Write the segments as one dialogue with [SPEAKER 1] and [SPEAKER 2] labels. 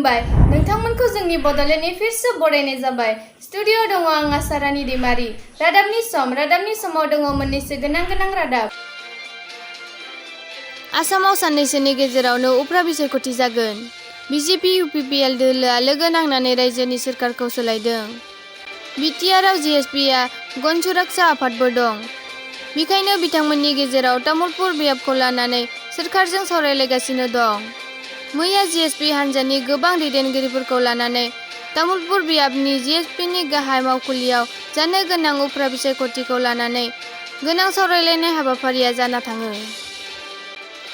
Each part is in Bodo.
[SPEAKER 1] खुलुमबाय नोंथांमोनखौ जोंनि बड'लेण्डनि फिरसे बरायनाय जाबाय। स्टुडिअ'आव दङ आं आसारानी दैमारी। रादाबनि समाव दङ मोननैसो गोनां रादाब। आसामाव साननैसोनि गेजेरावनो उफ्रा बिसायख'थि जागोन। बिजेपि इउपिपिएल दोलोआ लोगो नांनानै रायजोनि सोरखारखौ सोलायदों। बिटिआरआव जिएसपिआ गन सुरक्षा आफादबो दं। बेखायनो बिथांमोननि गेजेराव तामुलपुर बियाबखौ लानानै सोरखारजों सावरायलायगासिनो दं। मैया जिएसपि हान्जानि गोबां दैदेनगिरिफोरखौ लानानै तामुलपुर बियाबनि जिएसपिनि गाहाय मावखुलियाव जानो गोनां उफ्रा बिसायख'थिखौ लानानै गोनां सावरायलायनाय हाबाफारिया जाना थाङो।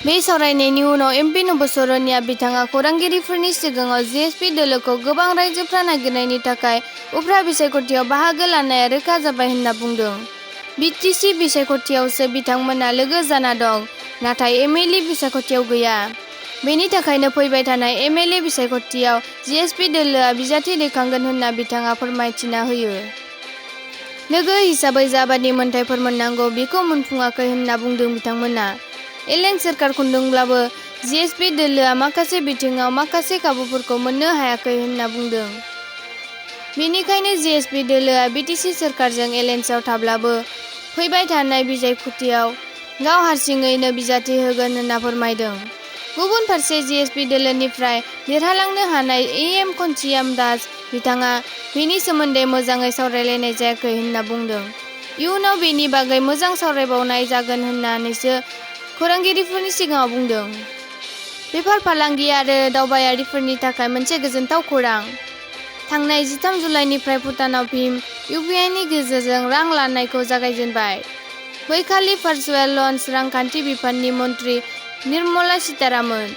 [SPEAKER 1] बे सावरायनायनि उनाव एमपि नब'सरनिया बिथाङा खौरांगिरिफोरनि सिगाङाव जिएसपि दोलोखौ गोबां रायजोफ्रा नागिरनायनि थाखाय उफ्रा बिसायख'थियाव बाहागो लानाया रोखा जाबाय होनना बुंदों। बिटिसि बिसायख'थियावसो बिथांमोना लोगो जाना दं, नाथाय एमएलए बिसायख'थियाव गैया। बेनि थाखायनो फैबाय थानाय एमएलए बिसायख'थियाव जिएसपि दोलोआ बिजाथि दैखांगोन होनना बिथाङा फोरमायथिना होयो। लोगो हिसाबै जाबादि मोनथायफोर मोननांगौ बेखौ मोनफुङाखै होनना बुंदों बिथांमोना। एलें सोरखार खुंदोंब्लाबो जिएसपि दोलोआ माखासे बिथिङाव माखासे खाबुफोरखौ मोननो हायाखै होनना बुंदों। बेनिखायनो जिएसपि दोलोआ बिटिसि सोरखारजों एलायन्सआव थाब्लाबो फैबाय थानाय बिसायख'थियाव गाव हारसिङैनो बिजाथि होगोन होनना फोरमायदों। गुबुन फारसे जिएसपि दोलोनिफ्राय देरहालांनो हानाय एएम खनसियाम दास बिथाङा बेनि सोमोन्दै मोजाङै सावरायलायनाय जायाखै होनना बुंदों। इयुनाव बेनि बागै मोजां सावरायबावनाय जागोन होननानैसो खौरांगिरिफोरनि सिगाङाव बुंदों। बेफार फालांगि आरो दावबायारिफोरनि थाखाय मोनसे गोजोनथाव खौरां। थांनाय 13 जुलाइनिफ्राय भुटानाव भीम इउपिआइनि गेजेरजों रां लानायखौ जागायजेनबाय। बैखालि भार्चुएल लन्च रांखान्थि बिफाननि मन्थ्रि निर्मला सीतारामन।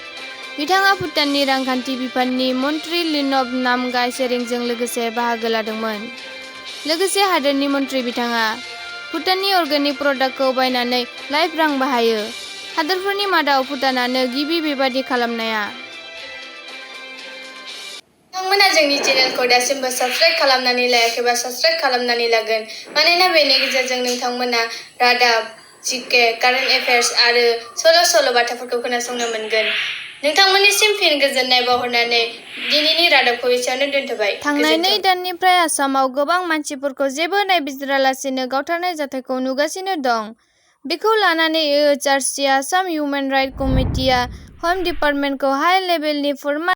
[SPEAKER 1] बिथाङा भुटाननि रांखान्थि बिफाननि मन्थ्रि लिनब नामगाय सेरिंजों लोगोसे बाहागो लादोंमोन। लोगोसे हादोरनि मन्थ्रि बिथाङा भुटाननि अर्गेनिक प्रडाक्टखौ बायनानै लाइभ रां बाहायो। हादोरफोरनि मादाव भुटानानो गिबि बेबादि खालामनाया। नोंथांमोना जोंनि चेनेलखौ दासिमबो साबस्क्राइब खालामनानै लायाखैबा साबस्क्राइब खालामनानै लागोन, मानोना बेनि गेजेरजों नोंथांमोना रादाब, जिके, कारेन्ट एफेयार्स आरो सल'बाथाफोरखौ खोनासंनो मोनगोन। नोंथांमोननिसिम फिन गोजोननाय बावहरनानै दिनैनि रादाबखौ एसेयावनो दोनथ'बाय। थांनाय 2 दाननिफ्राय आसामाव गोबां मानसिफोरखौ जेबो नायबिजिरालासेनो गावथारनाय जाथायखौ नुगासिनो दं। बेखौ लानानै एएचआरसि आसाम हिउमेन राइट कमिटिआ ह'म डिपार्टमेन्टखौ हाइ लेभेलनि फोरमान